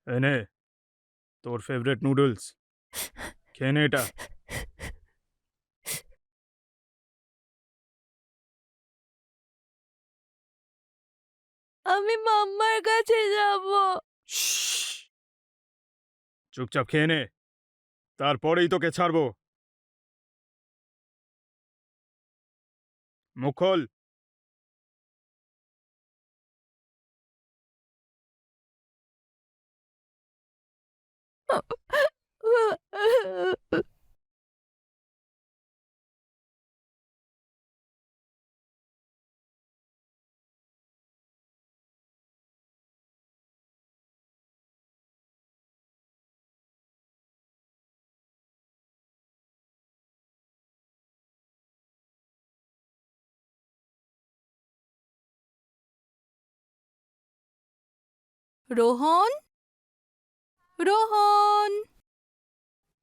এনে তোর favourite noodles, খেয়ে নে এটা। আমি মাম্মার কাছে যাব। শ্শ্, চুপচাপ খেয়ে নে, তারপরেই তোকে ছাড়বো। মুখ খোল। রোহন, রোহন,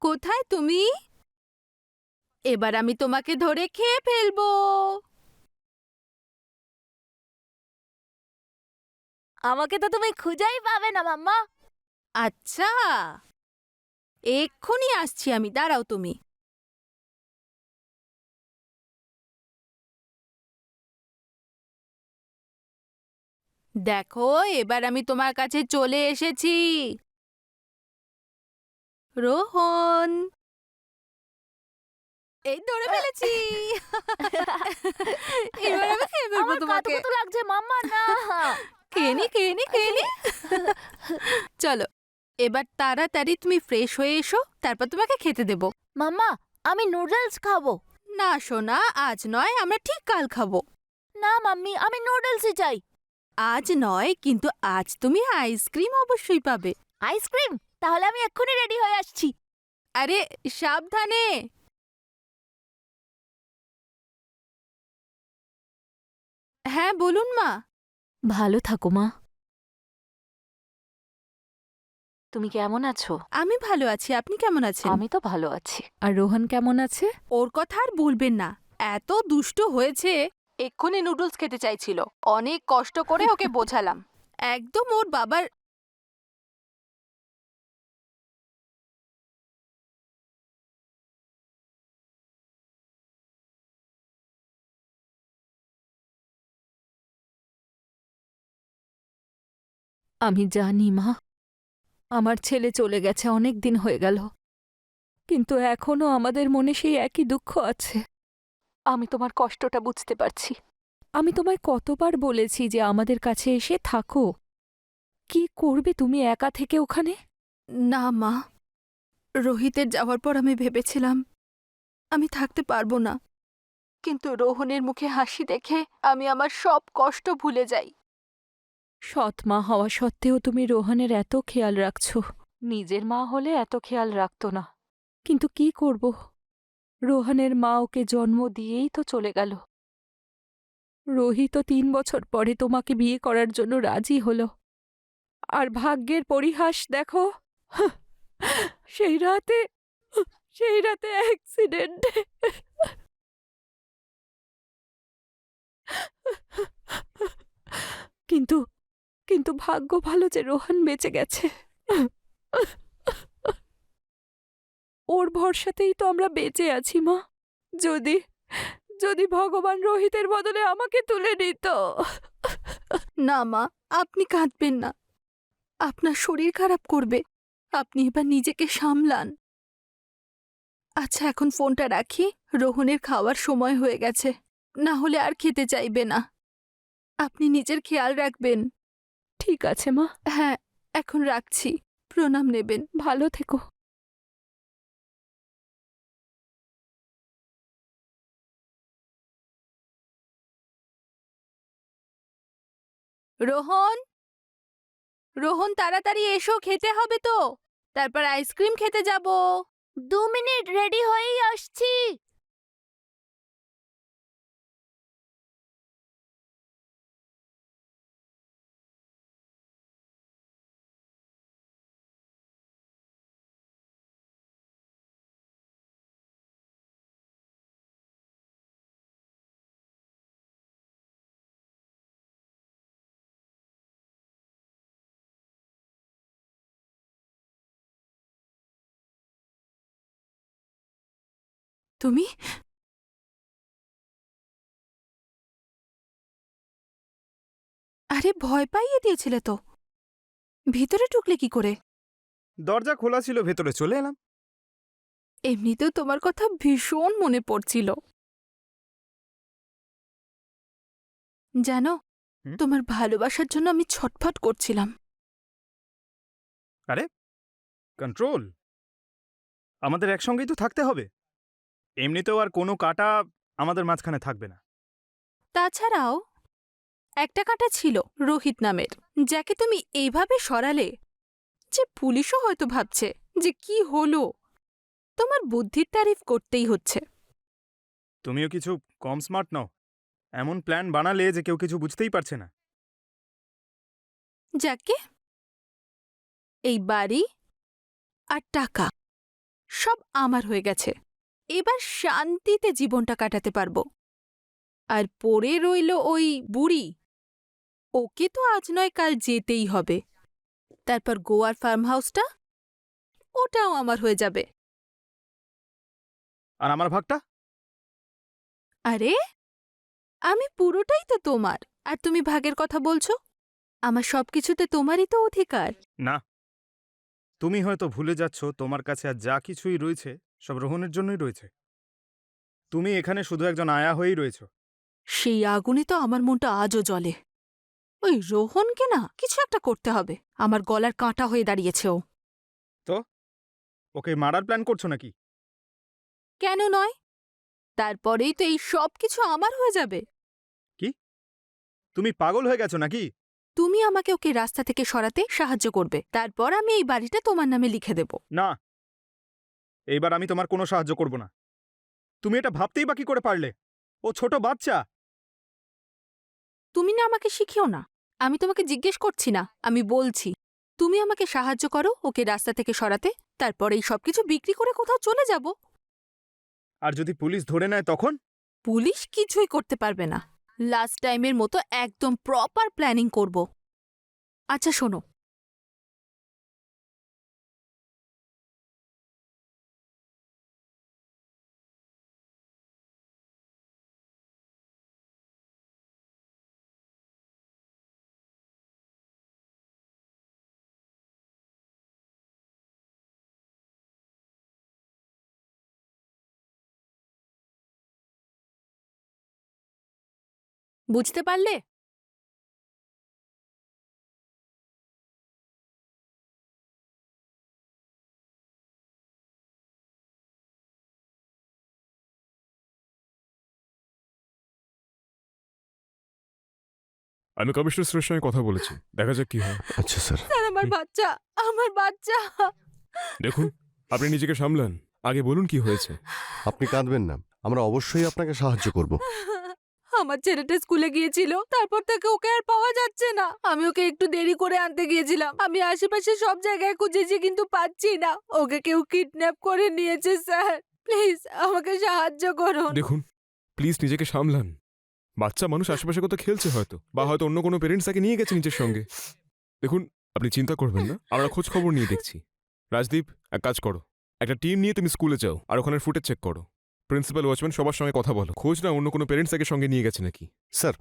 কোথায় তুমি? এবার আমি তোমাকে ধরে খেয়ে ফেলবো। আমাকে তো তুমি খুঁজেই পাবে না মাম্মা। আচ্ছা, এক্ষুনি আসছি আমি, দাঁড়াও তুমি। দেখো, এবার আমি তোমার কাছে চলে এসেছি। রোহন, এই ধরে ফেলেছি। এবার আমি খেয়ে ফেলবো আমার তোমাকে। কাতকুতু লাগছে মাম্মা, না। খেয়ে নি, খেয়ে নি, খেয়ে নি। চলো, এবার তাড়াতাড়ি তুমি ফ্রেশ হয়ে এসো, তারপর তোমাকে খেতে দেব। মাম্মা, আমি নুডলস খাবো। না সোনা, আজ নয়, আমরা ঠিক কাল খাবো। না মাম্মি, আমি নুডলসই চাই। আজ নয়, কিন্তু আজ তুমি আইসক্রিম অবশ্যই পাবে। আইসক্রিম? তাহলে আমি এক্ষুনি রেডি হয়ে আসছি। আরে সাবধানে। হ্যাঁ বলুন মা। ভালো থাকো মা। তুমি কেমন আছো? আমি ভালো আছি, আপনি কেমন আছেন? আমি তো ভালো আছি। আর রোহন কেমন আছে? ওর কথা আর বলবেন না, এত দুষ্ট হয়েছে। এক্ষুনি নুডলস খেতে চাইছিল, অনেক কষ্ট করে ওকে বোঝালাম। একদম ওর বাবার। আমি জানি মা, আমার ছেলে চলে গেছে, অনেক দিন হয়ে গেল, কিন্তু এখনো আমাদের মনে সেই একই দুঃখ আছে। আমি তোমার কষ্টটা বুঝতে পারছি। আমি তোমায় কতবার বলেছি যে আমাদের কাছে এসে থাকো। কি করবে তুমি একা থেকে ওখানে? না মা, রোহিতের যাওয়ার পর আমি ভেবেছিলাম আমি থাকতে পারবো না, কিন্তু রোহনের মুখে হাসি দেখে আমি আমার সব কষ্ট ভুলে যাই। সৎ মা হওয়া সত্ত্বেও তুমি রোহনের এত খেয়াল রাখছো। নিজের মা হলে এত খেয়াল রাখতো না, কিন্তু কি করব, রোহনের মা ওকে জন্ম দিয়েই তো চলে গেল। রোহিত ৩ বছর পরে তোমাকে বিয়ে করার জন্য রাজি হলো, আর ভাগ্যের পরিহাস দেখো, সেই রাতে সেই রাতে অ্যাক্সিডেন্টে। কিন্তু কিন্তু ভাগ্য ভালো যে রোহন বেঁচে গেছে। ওর ভরসাতেই তো আমরা বেঁচে আছি মা। যদি যদি ভগবান রোহিতের বদলে আমাকে তুলে নিত। না মা, আপনি কাঁদবেন না, আপনার শরীর খারাপ করবে। আপনি এবার নিজেকে সামলান। আচ্ছা, এখন ফোনটা রাখি, রোহনের খাওয়ার সময় হয়ে গেছে, না হলে আর খেতে চাইবে না। আপনি নিজের খেয়াল রাখবেন। ঠিক আছে মা, হ্যাঁ, এখন রাখছি, প্রণাম নেবেন। ভালো থেকো। রোহন, রোহন তাড়াতাড়ি এসো, খেতে হবে তো, তারপর আইসক্রিম খেতে যাব। 2 মিনিট, রেডি হয়েই আসছি। তুমি আরে ভয় পাইয়ে দিয়েছিলে তো, ভিতরে ঢুকলে কি করে? দরজা খোলা ছিল, ভেতরে চলে এলাম। এমনিতেও তোমার কথা ভীষণ মনে পড়ছিল। জানো, হুম? তোমার ভালোবাসার জন্য আমি ছটফট করছিলাম। আরে কন্ট্রোল, আমাদের একসঙ্গেই তো থাকতে হবে। এমনিতেও আর কোনো কাটা আমাদের মাঝখানে থাকবে না। তাছাড়াও একটা কাঁটা ছিল রোহিত নামের, যাকে তুমি এইভাবে সরালে যে পুলিশও হয়তো ভাবছে যে কি হলো। তোমার বুদ্ধির তারিফ করতেই হচ্ছে। তুমিও কিছু কম স্মার্ট নাও, এমন প্ল্যান বানালে যে কেউ কিছু বুঝতেই পারছে না। যাকে এই বাড়ি আর টাকা সব আমার হয়ে গেছে, এবার শান্তিতে জীবনটা কাটাতে পারবো। আর পড়ে রইল ওই বুড়ি, ওকে তো আজ নয় কাল যেতেই হবে। তারপর গোয়ার ফার্ম হাউসটা, ওটাও আমার হয়ে যাবে। আর আমার ভাগটা? আরে আমি পুরোটাই তো তোমার, আর তুমি ভাগের কথা বলছো? আমার সবকিছুতে তোমারই তো অধিকার। না, তুমি হয়তো ভুলে যাচ্ছ তোমার কাছে আর যা কিছুই রয়েছে সব রোহনের জন্যই রয়েছে। তুমি এখানে শুধু একজন আয়া হয়েই রয়েছো। সেই আগুনে তো আমার মনটা আজও জ্বলে। ওই রোহনকে না কিছু একটা করতে হবে, আমার গলার কাঁটা হয়ে দাঁড়িয়েছে ও। তো ওকে মারার প্ল্যান করছো নাকি? কেন নয়? তারপরেই তো এই সব কিছু আমার হয়ে যাবে। কি, তুমি পাগল হয়ে গেছো নাকি? তুমি আমাকে ওকে রাস্তা থেকে সরাতে সাহায্য করবে, তারপর আমি এই বাড়িটা তোমার নামে লিখে দেব। না, এইবার আমি তোমার কোনো সাহায্য করব না। তুমি এটা ভাবতেই বা কি করে পারলে? ও ছোট বাচ্চা। তুমি না আমাকে শিখিও না, আমি তোমাকে জিজ্ঞেস করছি না, আমি বলছি তুমি আমাকে সাহায্য করো ওকে রাস্তা থেকে সরাতে, তারপর এই সবকিছু বিক্রি করে কোথাও চলে যাব। আর যদি পুলিশ ধরে নেয় তখন? পুলিশ কিছুই করতে পারবে না। লাস্ট টাইমের মতো একদম প্রপার প্ল্যানিং করব। আচ্ছা শোনো, বুঝতে পারলে? আমি কমিশনার স্যারের সঙ্গে কথা বলেছি, দেখা যাক কি হয়। আচ্ছা স্যার। স্যার আমার বাচ্চা, আমার বাচ্চা। দেখুন, আপনি নিজেকে সামলান, আগে বলুন কি হয়েছে। আপনি কাঁদবেন না, আমরা অবশ্যই আপনাকে সাহায্য করব। আমার ছেলেটা স্কুলে গিয়েছিল, তারপর থেকে ওকে আর পাওয়া যাচ্ছে না। আমি ওকে একটু দেরি করে আনতে গিয়েছিলাম, আমি আশেপাশে সব জায়গায় খুঁজেছি কিন্তু পাচ্ছি না। ওকে কেউ কিডন্যাপ করে নিয়েছে স্যার, প্লিজ আমাকে সাহায্য করুন। দেখুন, প্লিজ নিজেকে সামলান। বাচ্চা মানুষ আশেপাশে কোথাও খেলছে হয়তো, বা হয়তো অন্য কোনো পেরেন্টস তাকে নিয়ে গেছে নিজের সঙ্গে। দেখুন, আপনি চিন্তা করবেন না, আমরা খোঁজ খবর নিয়ে দেখছি। রাজদীপ, এক কাজ করো, একটা টিম নিয়ে তুমি স্কুলে যাও আর ওখানে ফুটেজ চেক করো। প্রিন্সিপাল, ওয়াচম্যান সবার সঙ্গে কথা বলো, খোঁজ না অন্য কোনো পেরেন্টস তাকে সঙ্গে নিয়ে গেছে নাকি। স্যার,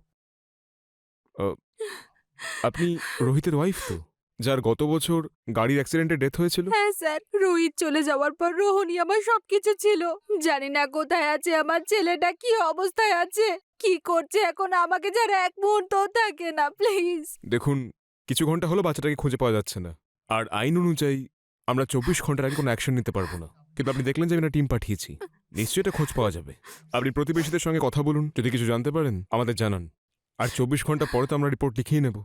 আপনি রোহিতের ওয়াইফ তো, যার গত বছর গাড়ির অ্যাক্সিডেন্টে ডেথ হয়েছিল? হ্যাঁ স্যার, রোহিত চলে যাওয়ার পর রোহনই আমার সবকিছু ছিল। জানি না কোথায় আছে আমার ছেলেটা, কি অবস্থায় আছে, কি করছে এখন, আমাকে যারা এক মুহূর্তও থাকে না। প্লিজ। দেখুন, কিছু ঘন্টা হলো বাচ্চাটাকে খুঁজে পাওয়া যাচ্ছে না, আর আইন অনুযায়ী আমরা 24 ঘন্টার আগে কোনো অ্যাকশন নিতে পারবো না। কিন্তু আপনি দেখলেন যে আমি একটা টিম পাঠিয়েছি, নিশ্চয়ই এটা খোঁজ পাওয়া যাবে। আপনি প্রতিবেশীদের সঙ্গে কথা বলুন, যদি কিছু জানতে পারেন আমাদের জানান, আর 24 ঘন্টা পরে তো আমরা রিপোর্ট লিখিয়ে নেব।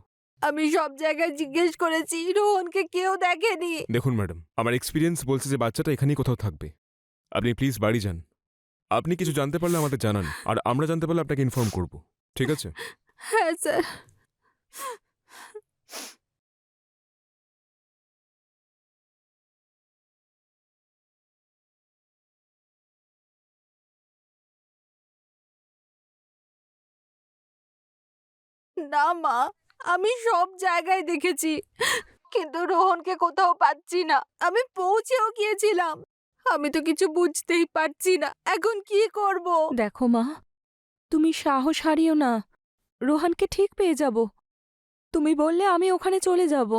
আমি সব জায়গায় জিজ্ঞেস করেছি, রোহনকে কেউ দেখেনি। দেখুন ম্যাডাম, আমার এক্সপিরিয়েন্স বলছে যে বাচ্চাটা এখানেই কোথাও থাকবে। আপনি প্লিজ বাড়ি যান। আপনি কিছু জানতে পারলে আমাদের জানান, আর আমরা জানতে পারলে আপনাকে ইনফর্ম করব, ঠিক আছে? হ্যাঁ স্যার। না মা, আমি সব জায়গায় দেখেছি, কিন্তু রোহনকে কোথাও পাচ্ছি না। আমি পৌঁছেও গিয়েছিলাম, আমি তো কিছু বুঝতেই পারছি না এখন কি করব। দেখো মা, তুমি সাহস হারিও না, রোহানকে ঠিক পেয়ে যাব। তুমি বললে আমি ওখানে চলে যাব।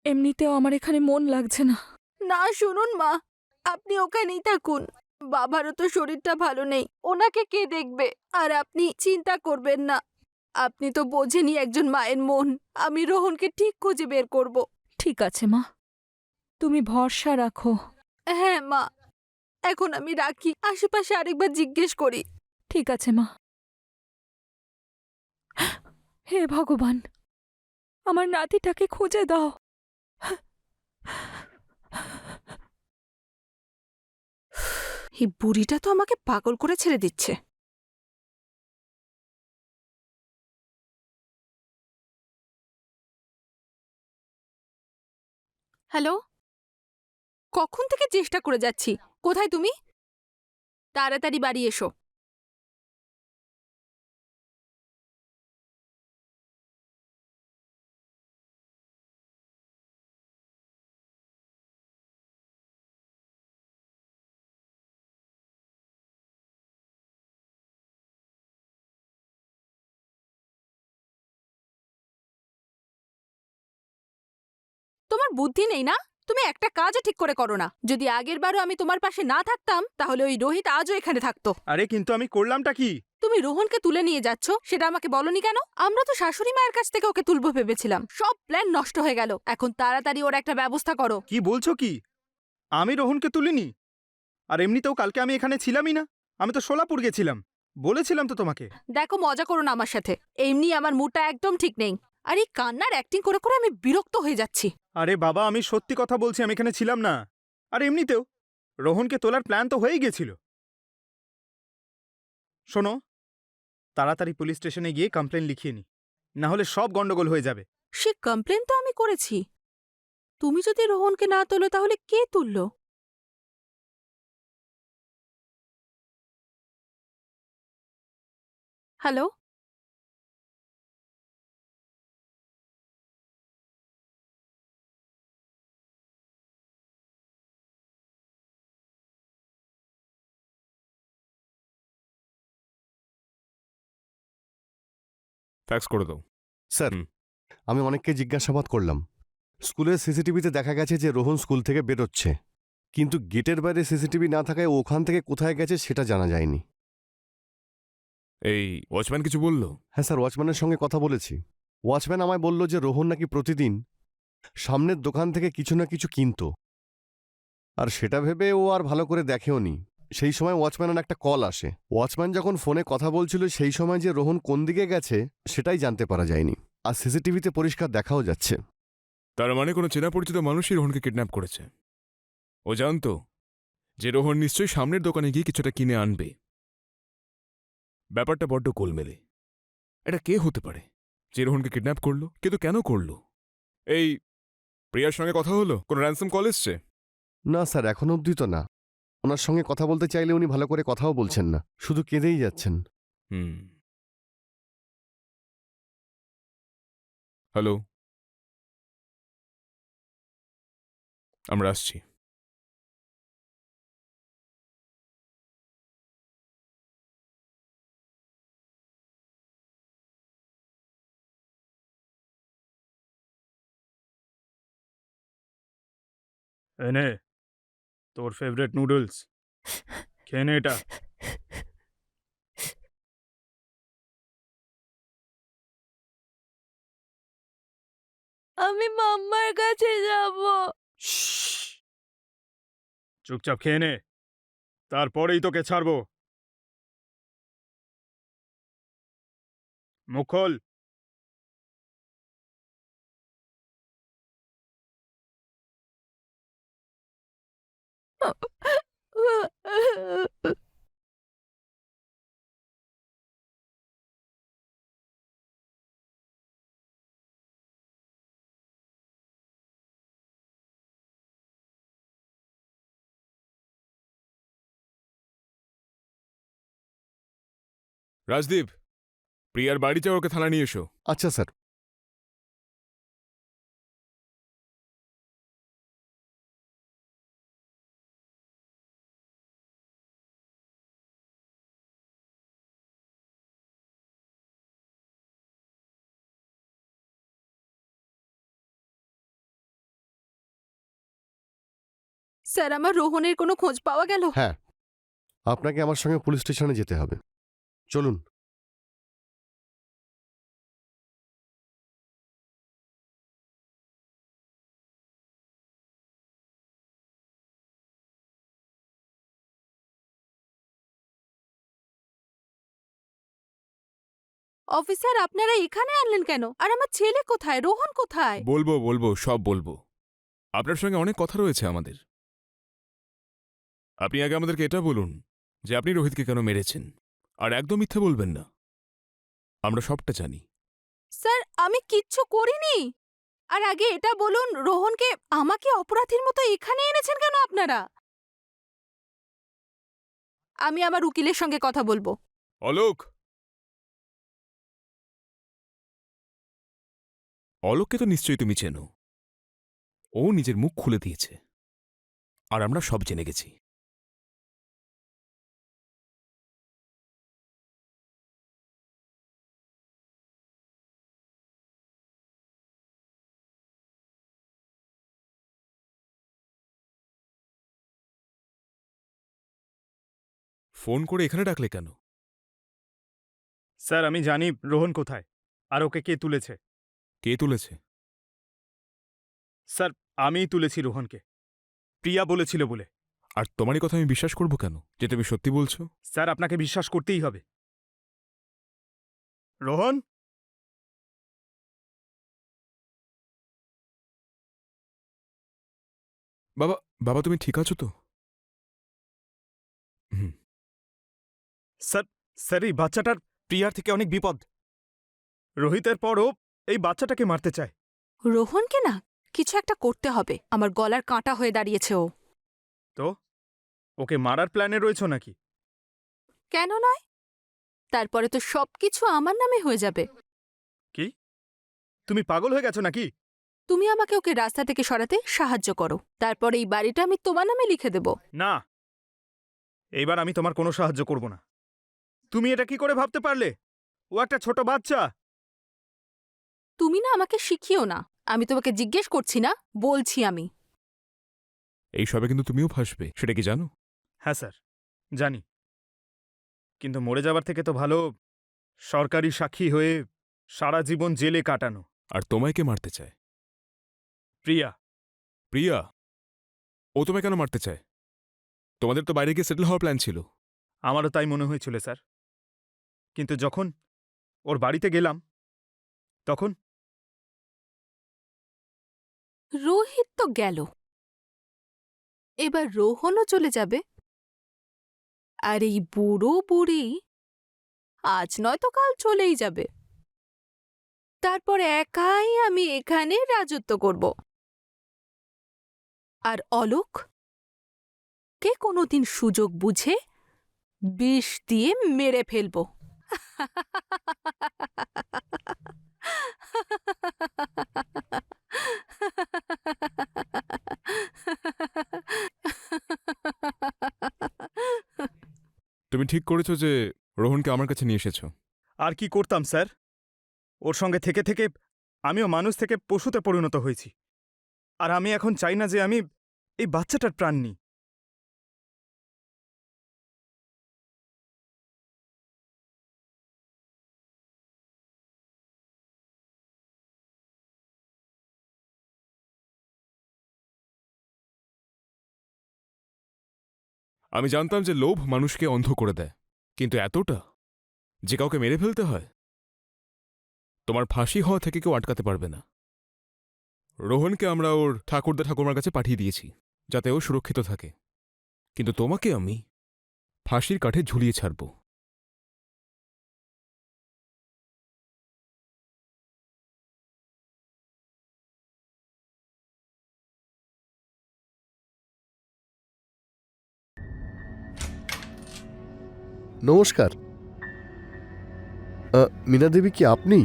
এমনিতেও আমার এখানে মন লাগছে না। না শুনুন মা, আপনি ওখানেই থাকুন। বাবারও তো শরীরটা ভালো নেই, ওনাকে কে দেখবে? আর আপনি চিন্তা করবেন না, আপনি তো বোঝেনই একজন মায়ের মন। আমি রোহনকে ঠিক খুঁজে বের করব। ঠিক আছে মা, তুমি ভরসা রাখো। হ্যাঁ মা, এখন আমি রাখি, আশেপাশে আরেকবার জিজ্ঞেস করি। ঠিক আছে মা। হে ভগবান, আমার নাতিটাকে খুঁজে দাও। এই বুড়িটা তো আমাকে পাগল করে ছেড়ে দিচ্ছে। হ্যালো, কখন থেকে চেষ্টা করে যাচ্ছি। কোথায় তুমি? তাড়াতাড়ি বাড়ি এসো। তোমার বুদ্ধি নেই না? তুমি একটা কাজও ঠিক করে করো না। যদি আগের বারও আমি তোমার পাশে না থাকতাম তাহলে ওই রোহিত আজও এখানে থাকতো। আরে কিন্তু আমি করলামটা কি? তুমি রোহনকে তুলে নিয়ে যাচ্ছ, সেটা আমাকে বলনি কেন? আমরা তো শাশুড়ি মায়ের কাছ থেকে ওকে তুলবো ভেবেছিলাম। সব প্ল্যান নষ্ট হয়ে গেল। এখন তাড়াতাড়ি ওর একটা ব্যবস্থা করো। কি বলছো কি? আমি রোহনকে তুলিনি। আর এমনিতেও কালকে আমি এখানে ছিলামই না। আমি তো সোলাপুর গেছিলাম। বলেছিলাম তো তোমাকে। দেখো, মজা করো না আমার সাথে। এমনি আমার মুডটা একদম ঠিক নেই। আর এই কান্নার অ্যাক্টিং করে করে আমি বিরক্ত হয়ে যাচ্ছি। আরে বাবা, আমি সত্যি কথা বলছি, আমি এখানে ছিলাম না। আর এমনিতেও রোহনকে তোলার প্ল্যান তো হয়েই গেছিল। শোনো, তাড়াতাড়ি পুলিশ স্টেশনে গিয়ে কমপ্লেন লিখিয়ে নি, না হলে সব গন্ডগোল হয়ে যাবে। সে কমপ্লেন তো আমি করেছি। তুমি যদি রোহনকে না তোলো তাহলে কে তুললো? হ্যালো, ফ্যাক্স করে দাও। স্যার, হুম। আমি অনেককে জিজ্ঞাসাবাদ করলাম। স্কুলের সিসিটিভিতে দেখা গেছে যে রোহন স্কুল থেকে বেরোচ্ছে, কিন্তু গেটের বাইরে সিসিটিভি না থাকায় ও ওখান থেকে কোথায় গেছে সেটা জানা যায়নি। এই ওয়াচম্যান কিছু বললো? হ্যাঁ স্যার, ওয়াচম্যানের সঙ্গে কথা বলেছি। ওয়াচম্যান আমায় বলল যে রোহন নাকি প্রতিদিন সামনের দোকান থেকে কিছু না কিছু কিনতো, আর সেটা ভেবে ও আর ভালো করে দেখেও নি। সেই সময় ওয়াচম্যানের একটা কল আসে। ওয়াচম্যান যখন ফোনে কথা বলছিল সেই সময় যে রোহন কোন দিকে গেছে সেটাই জানতে পারা যায়নি। আর সিসিটিভিতে পরিষ্কার দেখাও যাচ্ছে। তার মানে কোনো চেনা পরিচিত মানুষই রোহনকে কিডন্যাপ করেছে। ও জানতো যে রোহন নিশ্চয়ই সামনের দোকানে গিয়ে কিছুটা কিনে আনবে। ব্যাপারটা বড্ড গোলমেলে। এটা কে হতে পারে যে রোহনকে কিডন্যাপ করলো? কিন্তু কেন করলো? এই প্রিয়ার সঙ্গে কথা হলো? কোনো র্যানসম কল এসছে? না স্যার, এখন অবধি তো না। ওনার সঙ্গে কথা বলতে চাইলে উনি ভালো করে কথাও বলছেন না, শুধু কেঁদেই যাচ্ছেন। হুম। হ্যালো, আমরা আসছি। এনে তোর ফেভারিট নুডলস, খেয়ে নে এটা। আমি মাম্মার কাছে যাব। শ্শ্, চুপচাপ খেয়ে নে, তারপরেই তোকে ছাড়বো। মুখ খোল। রাজদীপ, প্রিয়ার বাড়ি যাও, ওকে থানা নিয়ে এসো। আচ্ছা স্যার। স্যার, আমার রোহনের কোনো খোঁজ পাওয়া গেল? হ্যাঁ, আপনাকে আমার সঙ্গে পুলিশ স্টেশনে যেতে হবে। চলুন। অফিসার, আপনারা এখানে আনলেন কেন? আর আমার ছেলে কোথায়? রোহন কোথায়? বলবো সব বলবো। আপনার সঙ্গে অনেক কথা রয়েছে আমাদের। আপনি আগে আমাদেরকে এটা বলুন যে আপনি রোহিতকে কেন মেরেছেন, আর একদম মিথ্যে বলবেন না। আমরা সবটা জানি। স্যার, আমি কিচ্ছু করিনি। আর আগে এটা বলুন, রোহনকে আমাকে অপরাধীর মতো এখানে এনেছেন কেন আপনারা? আমি আমার উকিলের সঙ্গে কথা বলবো। অলোক! অলোককে তো নিশ্চয়ই তুমি চেনো। ও নিজের মুখ খুলে দিয়েছে, আর আমরা সব জেনে গেছি। ফোন করে এখানে ডাকলে কেন? স্যার, আমি জানি রোহন কোথায়, আর ওকে কে তুলেছে। কে তুলেছে? স্যার, আমিই তুলেছি রোহনকে। প্রিয়া বলেছিল বলে। আর তোমারই কথা আমি বিশ্বাস করব কেন যে তুমি সত্যি বলছো? স্যার, আপনাকে বিশ্বাস করতেই হবে। রোহন? বাবা, বাবা তুমি ঠিক আছো তো? হুম। স্যার, স্যার, এই বাচ্চাটার প্রিয়ার থেকে অনেক বিপদ। রোহিতের পরও এই বাচ্চাটাকে মারতে চায়। রোহনকে না কিছু একটা করতে হবে। আমার গলার কাঁটা হয়ে দাঁড়িয়েছে ও। তো ওকে মারার প্ল্যানে রয়েছো নাকি? কেন নয়? তারপরে তো সবকিছু আমার নামে হয়ে যাবে। কি? তুমি পাগল হয়ে গেছো নাকি? তুমি আমাকে ওকে রাস্তা থেকে সরাতে সাহায্য করো, তারপরে এই বাড়িটা আমি তোমার নামে লিখে দেব। না, এইবার আমি তোমার কোনো সাহায্য করব না। তুমি এটা কি করে ভাবতে পারলে? ও একটা ছোট বাচ্চা। তুমি না আমাকে শিখিও না। আমি তোমাকে জিজ্ঞেস করছি না, বলছি আমি। এই সবে কিন্তু তুমিও ফাঁসবে, সেটা কি জানো? হ্যাঁ স্যার, জানি। কিন্তু মরে যাবার থেকে তো ভালো সরকারি সাক্ষী হয়ে সারা জীবন জেলে কাটানো। আর তোমায় কে মারতে চায়? প্রিয়া। প্রিয়া? ও তোমায় কেন মারতে চায়? তোমাদের তো বাইরে গিয়ে সেটেল হওয়ার প্ল্যান ছিল। আমারও তাই মনে হয়েছিল স্যার, কিন্তু যখন ওর বাড়িতে গেলাম তখন রোহিত তো গেল, এবার রোহনও চলে যাবে। আর এই বুড়ো বুড়ি আজ নয়তো কাল চলেই যাবে। তারপর একাই আমি এখানে রাজত্ব করব। আর অলোক কে কোনোদিন সুযোগ বুঝে বিষ দিয়ে মেরে ফেলব। তুমি ঠিক করেছো যে রোহনকে আমার কাছে নিয়ে এসেছো। আর কি করতাম স্যার? ওর সঙ্গে থেকে থেকে আমিও মানুষ থেকে পশুতে পরিণত হয়েছি। আর আমি এখন চাই না যে আমি এই বাচ্চাটার প্রাণ নিই। আমি জানতাম যে লোভ মানুষকে অন্ধ করে দেয়, কিন্তু এতটা যে কাউকে মেরে ফেলতে হয়? তোমার ফাঁসি হওয়া থেকে কেউ আটকাতে পারবে না। রোহনকে আমরা ওর ঠাকুরদা ঠাকুমার কাছে পাঠিয়ে দিয়েছি যাতে ও সুরক্ষিত থাকে, কিন্তু তোমাকে আমি ফাঁসির কাঠে ঝুলিয়ে ছাড়ব। নমস্কার। মীনা দেবী কি আপনি?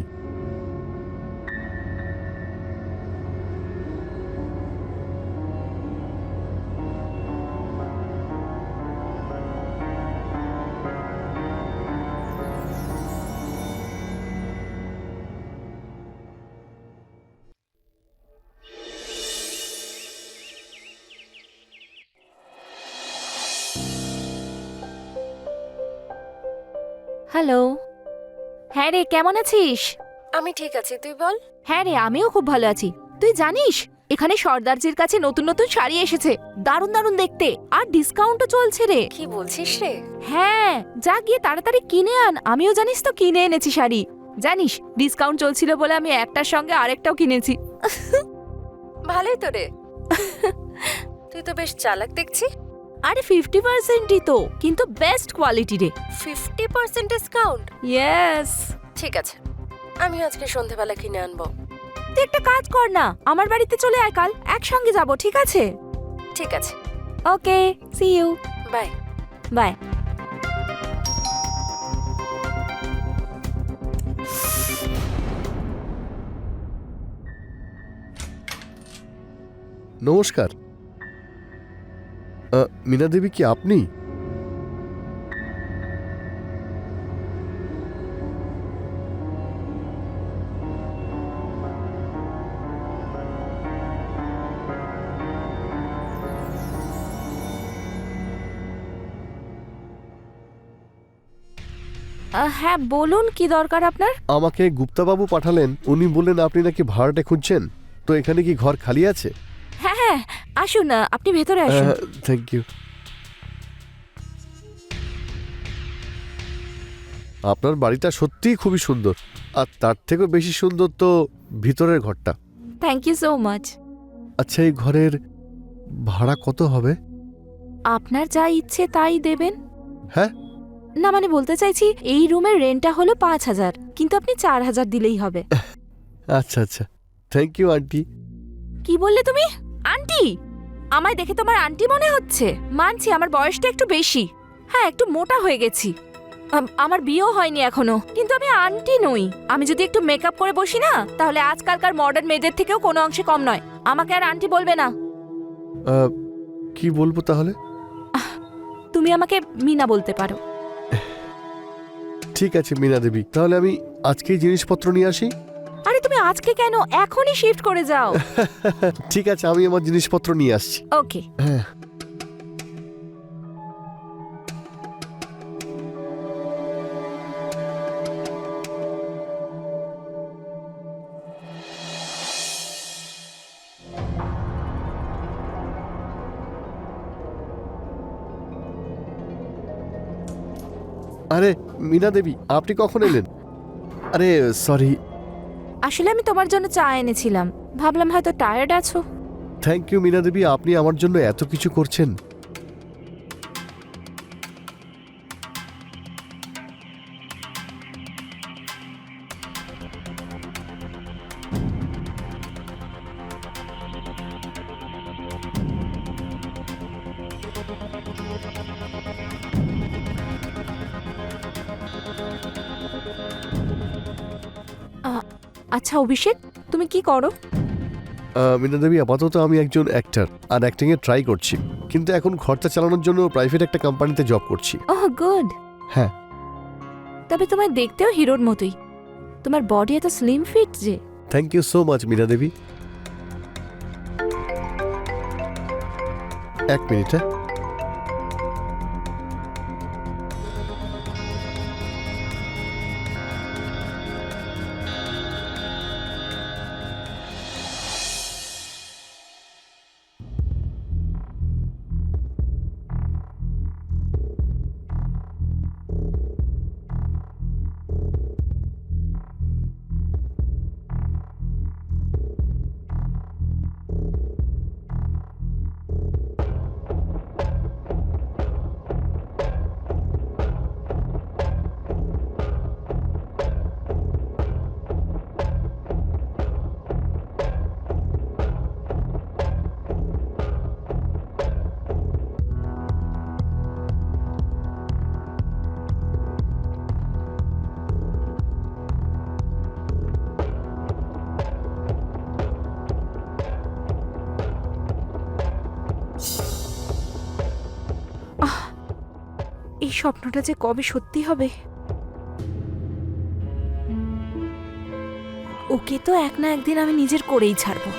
হ্যালো। হ্যাঁ রে, কেমন আছিস? আমি ঠিক আছি, তুই বল। হ্যাঁ রে, আমিও খুব ভালো আছি। তুই জানিস এখানে সর্দারজির কাছে নতুন নতুন শাড়ি এসেছে, দারুণ দারুণ দেখতে, আর ডিসকাউন্টও চলছে রে। কি বলছিস রে? হ্যাঁ, যা গিয়ে তাড়াতাড়ি কিনে আন। আমিও জানিস তো কিনে এনেছি শাড়ি। জানিস ডিসকাউন্ট চলছিল বলে আমি একটার সঙ্গে আরেকটাও কিনেছি। ভালোই তো রে। তুই তো বেশ চালাক দেখছি। আরে 50%ই তো, কিন্তু বেস্ট কোয়ালিটি রে। 50% ডিসকাউন্ট? ইয়েস। ঠিক আছে, আমি আজকে সন্ধেবেলা কিনে আনবো। তুই একটা কাজ কর না, আমার বাড়িতে চলে আয়, কাল একসঙ্গে যাব, ঠিক আছে? ঠিক আছে, ওকে, সি ইউ। বাই। বাই। নমস্কার। মীনা দেবী কি আপনি? হ্যাঁ বলুন, কি দরকার আপনার? আমাকে গুপ্তাবাবু পাঠালেন, উনি বললেন আপনি নাকি ভাড়াটে খুঁজছেন, তো এখানে কি ঘর খালি আছে? হ্যাঁ হ্যাঁ, আসুন না, আপনি ভেতরে আসুন। Thank you. আপনার বাড়িটা সত্যিই খুবই সুন্দর, আর তার থেকেও বেশি সুন্দর তো ভিতরের ঘরটা। Thank you so much. আচ্ছা, এই ঘরের ভাড়া কত হবে? আপনার যা ইচ্ছে তাই দেবেন। হ্যাঁ? না মানে বলতে চাইছি, এই রুমের রেন্টটা হলো 5,000, কিন্তু আপনি 4,000 দিলেই হবে। আচ্ছা আচ্ছা, থ্যাংক ইউ আন্টি। কি বললে তুমি? আন্টি? আমায় দেখে তোমার আন্টি মনে হচ্ছে? মানছি আমার বয়সটা একটু বেশি, হ্যাঁ একটু মোটা হয়ে গেছি, আমার বিয়েও হয়নি এখনো, কিন্তু আমি আন্টি নই। আমি যদি একটু মেকআপ করে বসি না, তাহলে আজকালকার মডার্ন মেয়েদের থেকেও কোনো অংশে কম নয়। আমাকে আর আন্টি বলবে না। কি বলবো তাহলে? তুমি আমাকে মিনা বলতে পারো। ঠিক আছে মীনা দেবী, তাহলে আমি আজকেই জিনিসপত্র নিয়ে আসি। আরে তুমি আজকে কেন, এখনই শিফট করে যাও। ঠিক আছে, আমি আমার জিনিসপত্র নিয়ে আসছি। ওকে। হ্যাঁ। আরে মীনা দেবী, আপনি কখন এলেন? আরে সরি। আসলে আমি তোমার জন্য চা এনেছিলাম, ভাবলাম হয়তো টায়ার্ড আছো। থ্যাংক ইউ মীনা দেবী, আপনি আমার জন্য এত কিছু করছেন। আচ্ছা অভিষেক, তুমি কি করো? মীনা দেবী, আপাতত আমি একজন অ্যাক্টর আর অ্যাক্টিংয়ে ট্রাই করছি, কিন্তু এখন খরচা চালানোর জন্য প্রাইভেট একটা কোম্পানিতে জব করছি। Oh good. হ্যাঁ। তবে তোমায় দেখতেও হিরোর মতোই, তোমার বডি এত স্লিম ফিট যে। Thank you so much Meena Devi. এক মিনিট। হ্যাঁ, এই স্বপ্নটা যে কবে সত্যি হবে। ওকে তো এক না একদিন আমি নিজের করেই ছাড়বো।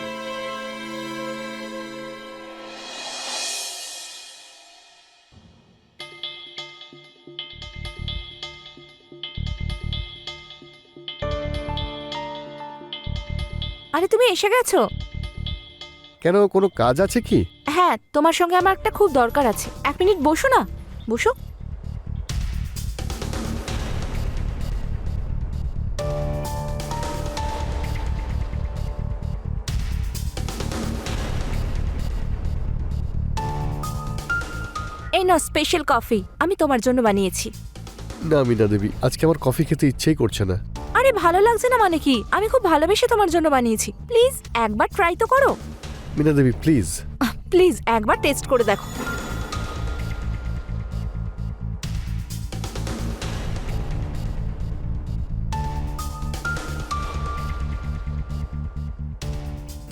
আরে তুমি এসে গেছো? কেন, কোনো কাজ আছে কি? হ্যাঁ, তোমার সঙ্গে আমার একটা খুব দরকার আছে। 1 মিনিট বসো না, বসো। এই নাও স্পেশাল কফি, আমি তোমার জন্য বানিয়েছি। না মীনা দেবী, আজকে আমার কফি খেতে ইচ্ছেই করছে না। আরে ভালো লাগছে না মানে কি? আমি খুব ভালোবেসে তোমার জন্য বানিয়েছি। প্লিজ একবার ট্রাই তো করো। মীনা দেবী প্লিজ। প্লিজ একবার টেস্ট করে দেখো।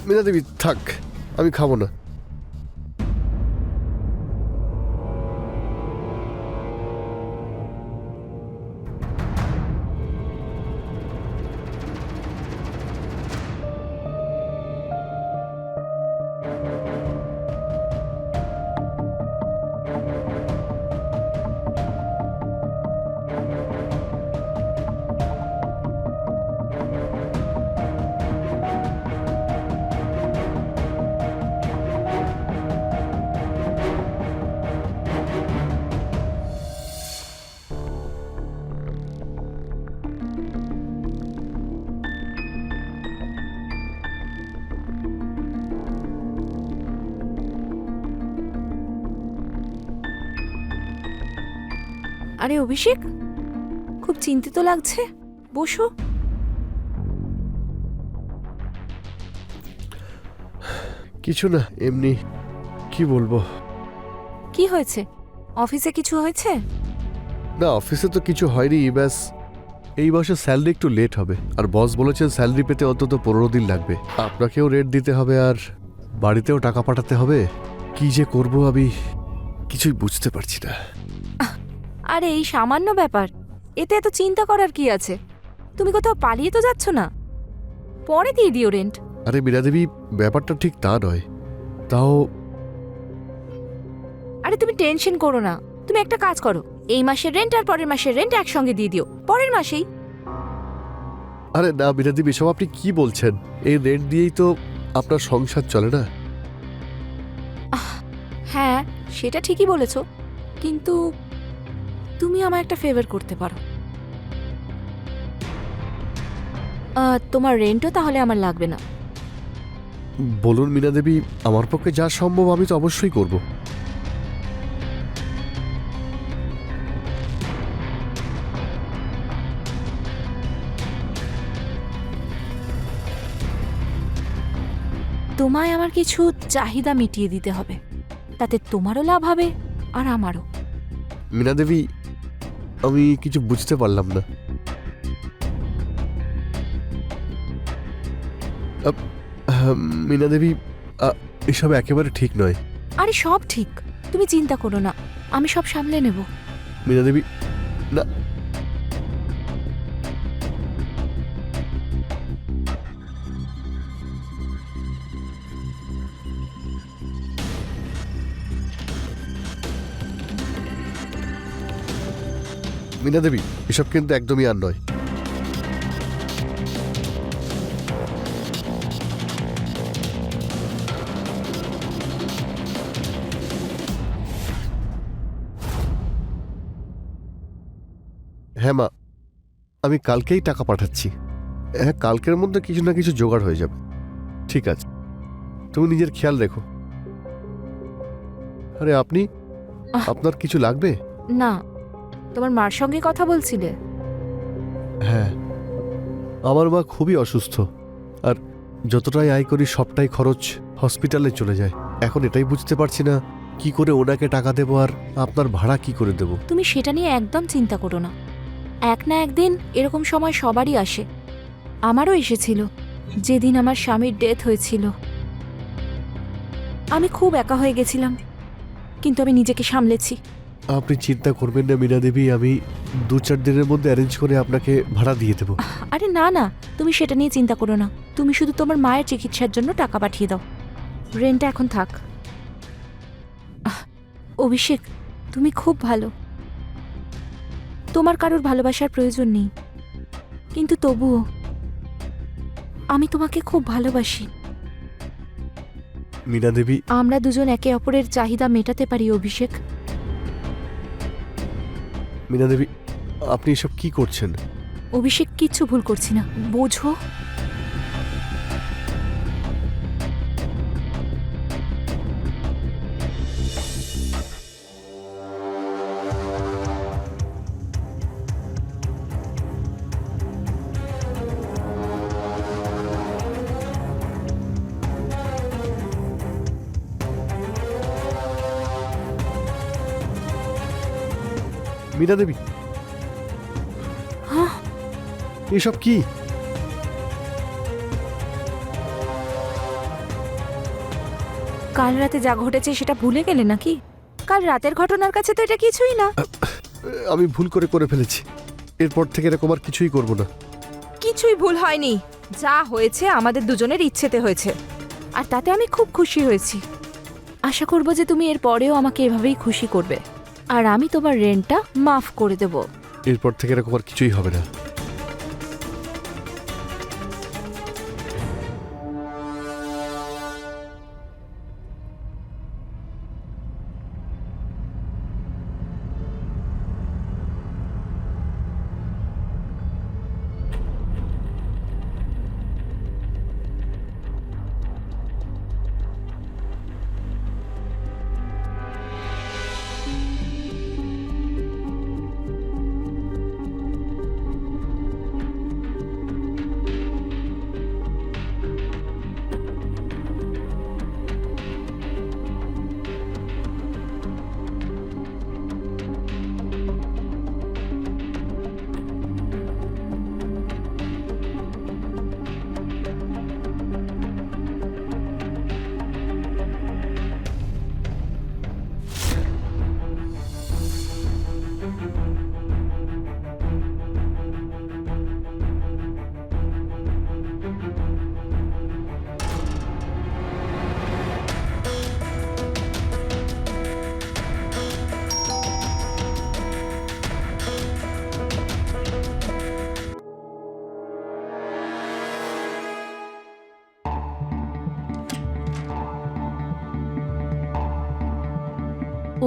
মীনা দেবী থাক, আমি খাবো না। আরে অভিষেক, খুব চিন্তিত লাগছে, বসো। কিছু না, এমনি। কি বলবো? কি হয়েছে? অফিসে কিছু হয়েছে? না, অফিসে তো কিছু হয়নি, ব্যাস এই মাসে স্যালারি একটু লেট হবে, আর বস বলেছেন স্যালারি পেতে অন্তত 15 দিন লাগবে। আপনাকেও রেট দিতে হবে আর বাড়িতেও টাকা পাঠাতে হবে। কি যে করব আমি কিছুই বুঝতে পারছি না। আরে এই সামান্য ব্যাপার, এতে এত চিন্তা করার কি আছে? তুমি কোথাও পালিয়ে তো যাচ্ছ না, পরে দিয়ে দিও রেন্ট। আরে মীরা দেবী, ব্যাপারটা ঠিক তা নয়। তাও আরে তুমি টেনশন করো না, তুমি একটা কাজ করো, এই মাসের রেন্ট আর পরের মাসের রেন্ট একসঙ্গে দিয়ে দিও, পরের মাসেই। আরে না মীরা দেবী, সব আপনি কি বলছেন? এই রেন্ট দিয়েই তো আপনার সংসার চলে না। হ্যাঁ সেটা ঠিকই বলেছ, কিন্তু তুমি আমায় একটা ফেভার করতে পারো। তোমার রেন্টও তাহলে আমার লাগবে না। বলুন মীনা দেবী, আমার পক্ষে যা সম্ভব আমি তো অবশ্যই করব। তোমায় আমার কিছু চাহিদা মিটিয়ে দিতে হবে, তাতে তোমারও লাভ হবে আর আমারও। মীনা দেবী, আমি কিছু বুঝতে পারলাম না। মীনা দেবী, এসব একেবারে ঠিক নয়। আরে সব ঠিক, তুমি চিন্তা করো না, আমি সব সামলে নেব। মীনা দেবী, না। মীনা দেবী, এসব কিন্তু একদমই আর নয়। হ্যাঁ মা, আমি কালকেই টাকা পাঠাচ্ছি। হ্যাঁ, কালকের মধ্যে কিছু না কিছু জোগাড় হয়ে যাবে। ঠিক আছে, তুমি নিজের খেয়াল রেখো। আরে আপনি, আপনার কিছু লাগবে? না, তোমার মার সঙ্গে কথা বলছিলে? হ্যাঁ, আমার মা খুবই অসুস্থ, আর যতটাই আয় করি সবটাই খরচ হসপিটালে চলে যায়। এখন এটাই বুঝতে পারছি না কি করে ওনাকে টাকা দেবো আর আপনার ভাড়া কি করে দেব। তুমি সেটা নিয়ে একদম চিন্তা করো না, এক না একদিন এরকম সময় সবারই আসে। আমারও এসেছিল যেদিন আমার স্বামীর ডেথ হয়েছিল। আমি খুব একা হয়ে গেছিলাম, কিন্তু আমি নিজেকে সামলেছি। আপনি চিন্তা করবেন না মীনা দেবী, আমি 2-4 দিনের মধ্যে অ্যারেঞ্জ করে আপনাকে ভাড়া দিয়ে দেবো। আরে না না, তুমি সেটা নিয়ে চিন্তা করো না, তুমি শুধু তোমার মায়ের চিকিৎসার জন্য টাকা পাঠিয়ে দাও, রেন্টটা এখন থাক। অভিষেক, তুমি খুব ভালো, তোমার কারোর ভালোবাসার প্রয়োজন নেই, কিন্তু তবুও আমি তোমাকে খুব ভালোবাসি। মীনা দেবী, আমরা দুজন একে অপরের চাহিদা মেটাতে পারি অভিষেক। মীনা দেবী, আপনি এসব কি করছেন? অভিষেক কিচ্ছু ভুল করছি না, বোঝো। মীনা দেবী, হ্যাঁ, এসব কি? কাল রাতে যা ঘটেছে সেটা ভুলে গেলে নাকি? কাল রাতের ঘটনার কাছে তো এটা কিছুই না। আমি ভুল করে ফেলেছি। এরপর থেকে এরকম আর কিছুই করব না। কিছুই ভুল হয়নি, যা হয়েছে আমাদের দুজনের ইচ্ছেতে হয়েছে, আর তাতে আমি খুব খুশি হয়েছি। আশা করব যে তুমি এর পরেও আমাকে এভাবেই খুশি করবে, আর আমি তোমার রেন্টটা মাফ করে দেব। এরপর থেকে এরকম আর কিছুই হবে না।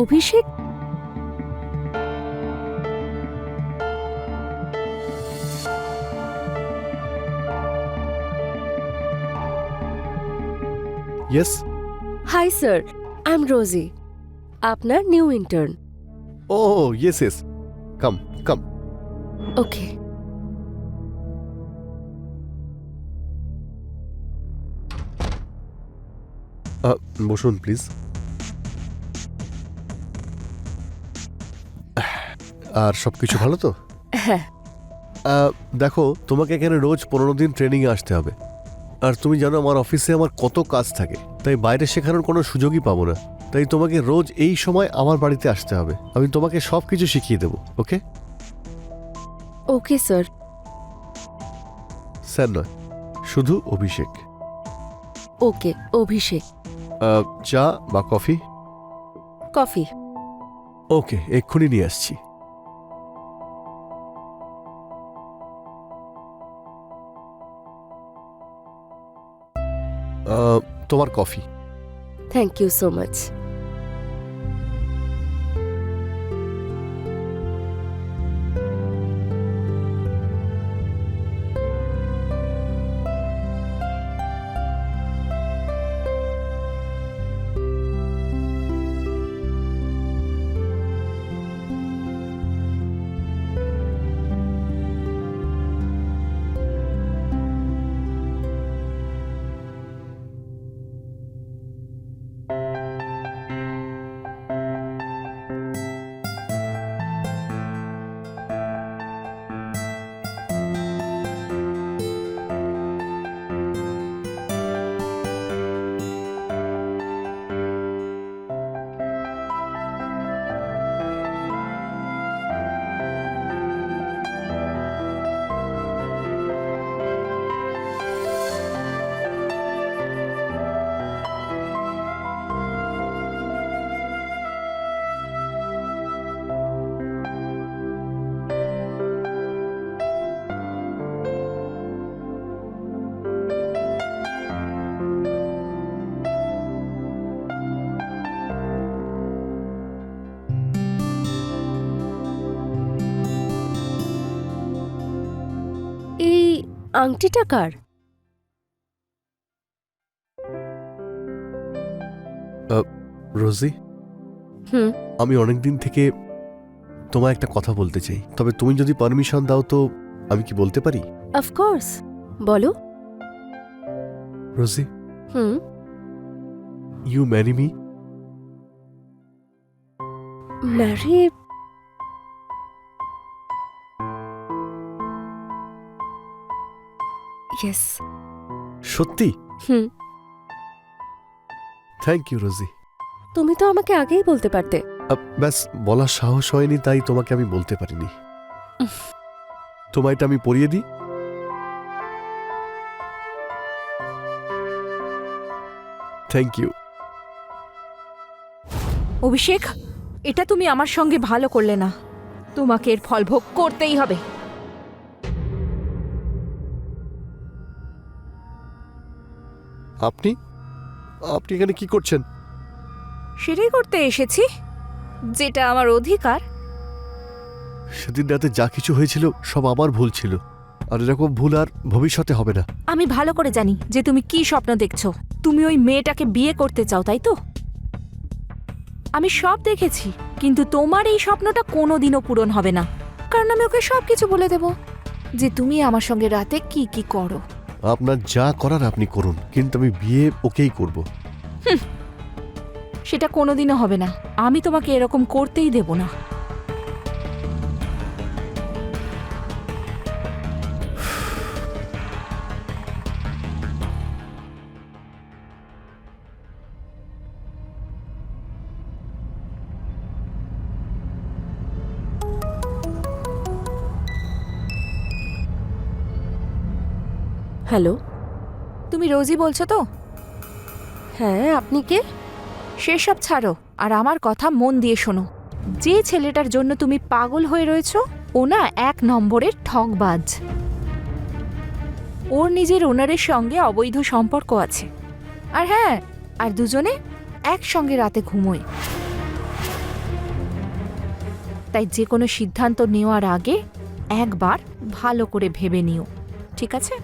Abhishek, yes. Hi sir, I am Rosie, আপনার new intern. Oh yes yes, come come. Okay. বসুন প্লিজ। আর সবকিছু ভালো তো? হ্যাঁ। দেখো, তোমাকে এখানে রোজ 15 দিন ট্রেনিংয়ে আসতে হবে। আর তুমি জানো আমার অফিসে আমার কত কাজ থাকে, তাই বাইরে শেখানোর কোনো সুযোগই পাবো না। তাই তোমাকে রোজ এই সময় আমার বাড়িতে আসতে হবে। আমি তোমাকে সব কিছু শিখিয়ে দেবো। ওকে? Okay sir. স্যার নয়, শুধু অভিষেক। ওকে অভিষেক। চা বা কফি? কফি। ওকে, এক্ষুনি নিয়ে আসছি। তোমার coffee. Thank you so much. আংটিটা কার? রোজি, হুম। আমি অনেকদিন থেকে তোমায় একটা কথা বলতে চাই, তবে তুমি যদি পারমিশন দাও তো আমি কি বলতে পারি? অফকোর্স, বলো। Rosie, hmm. You marry me? Marry? Yes. সত্যি? হুম। Thank you Rosie. তুমি তো আমাকে আগেই বলতে পারতে। ব্যাস বলার সাহস হয়নি, তাই তোমাকে আমি বলতে পারিনি। তোমায় এটা আমি পরিয়ে দিই। Thank you. অভিষেক, এটা তুমি আমার সঙ্গে ভালো করলে না। তোমাকে এর ফল ভোগ করতেই হবে। আপনি আপনি এখানে কি করছেন? সেটাই করতে এসেছি, যেটা আমার অধিকার। সেদিন রাতে যা কিছু হয়েছিল সব আমার ভুল ছিল, আর এরকম ভুল আর ভবিষ্যতে হবে না। আমি ভালো করে জানি যে তুমি কি স্বপ্ন দেখছো। তুমি ওই মেয়েটাকে বিয়ে করতে চাও, তাই তো? আমি সব দেখেছি, কিন্তু তোমার এই স্বপ্নটা কোনোদিনও পূরণ হবে না, কারণ আমি ওকে সব কিছু বলে দেব যে তুমি আমার সঙ্গে রাতে কি কি করো। আপনার যা করার আপনি করুন, কিন্তু আমি বিয়ে ওকেই করব। সেটা কোনোদিনও হবে না। আমি তোমাকে এরকম করতেই দেব না। হ্যালো। তুমি রোজই বলছো তো? হ্যাঁ, আপনি কে? সেসব ছাড়ো, আর আমার কথা মন দিয়ে শোনো। যে ছেলেটার জন্য তুমি পাগল হয়ে রয়েছো, ও না 1 নম্বরের ঠকবাজ। ওর নিজের ওনারের সঙ্গে অবৈধ সম্পর্ক আছে। আর হ্যাঁ, আর দুজনে একসঙ্গে রাতে ঘুমোয়। তাই যে কোনো সিদ্ধান্ত নেওয়ার আগে একবার ভালো করে ভেবে নিও, ঠিক আছে?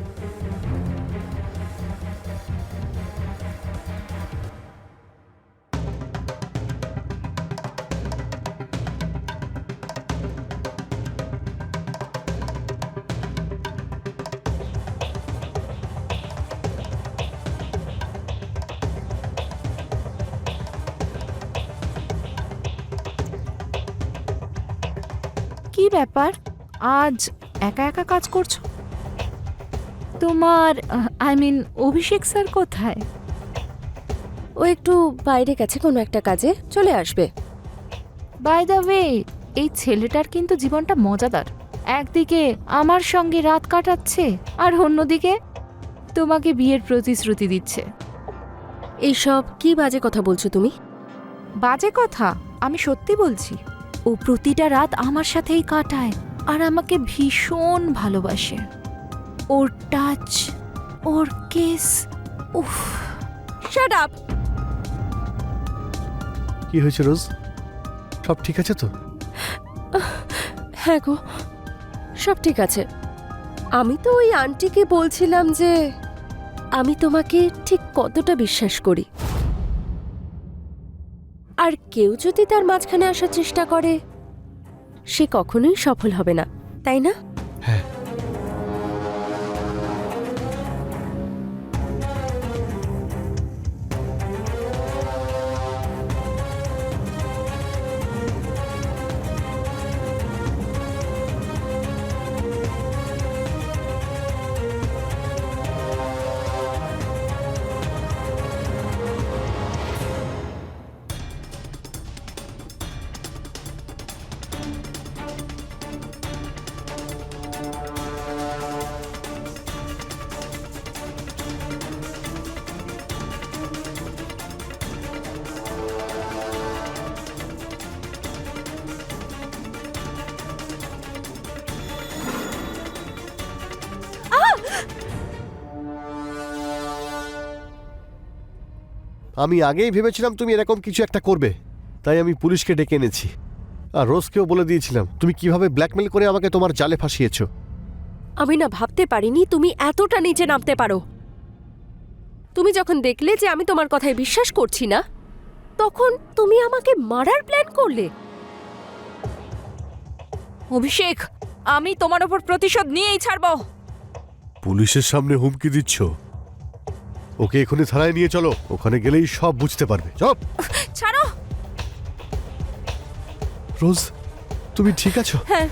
কি ব্যাপার, আজ একা একা কাজ করছো? তোমার অভিষেক স্যার কোথায়? ও একটু বাইরে গেছে কোনো একটা কাজে, চলে আসবে। বাই দ্য ওয়ে, এই ছেলেটার কিন্তু জীবনটা মজাদার। একদিকে আমার সঙ্গে রাত কাটাচ্ছে, আর অন্যদিকে তোমাকে বিয়ের প্রতিশ্রুতি দিচ্ছে। এইসব কি বাজে কথা বলছো তুমি? বাজে কথা? আমি সত্যি বলছি। ও প্রতিটা রাত আমার সাথেই কাটায়, আর আমাকে ভীষণ ভালোবাসে। ওর টাচ, ওর কিস, উফ। Shut up! কি হয়েছে রোজ? সব ঠিক আছে তো? হ্যাঁ গো, সব ঠিক আছে। আমি তো ওই আন্টিকে বলছিলাম যে আমি তোমাকে ঠিক কতটা বিশ্বাস করি, আর কেউ যদি তার মাঝখানে আসার চেষ্টা করে সে কখনোই সফল হবে না, তাই না? হ্যাঁ। আমি আগেই ভেবেছিলাম তুমি এরকম কিছু একটা করবে, তাই আমি পুলিশকে ডেকে এনেছি। আর রোজকেও বলে দিয়েছিলাম তুমি কিভাবে ব্ল্যাকমেল করে আমাকে তোমার জালে ফাঁসিয়েছো। আমি না ভাবতে পারিনি তুমি এতটা নিচে নামতে পারো। তুমি যখন দেখলে যে আমি তোমার কথায় বিশ্বাস করছি না, তখন তুমি আমাকে মারার প্ল্যান করলে। অভিষেক, আমি তোমার ওপর প্রতিশোধ নিয়েই ছাড়বো। পুলিশের সামনে হুমকি দিচ্ছ? ওকে এখনই থানায় নিয়ে চলো, ওখানে গেলেই সব বুঝতে পারবে। চপ। ছাড়ো। রোজ, তুমি ঠিক আছো? হ্যাঁ,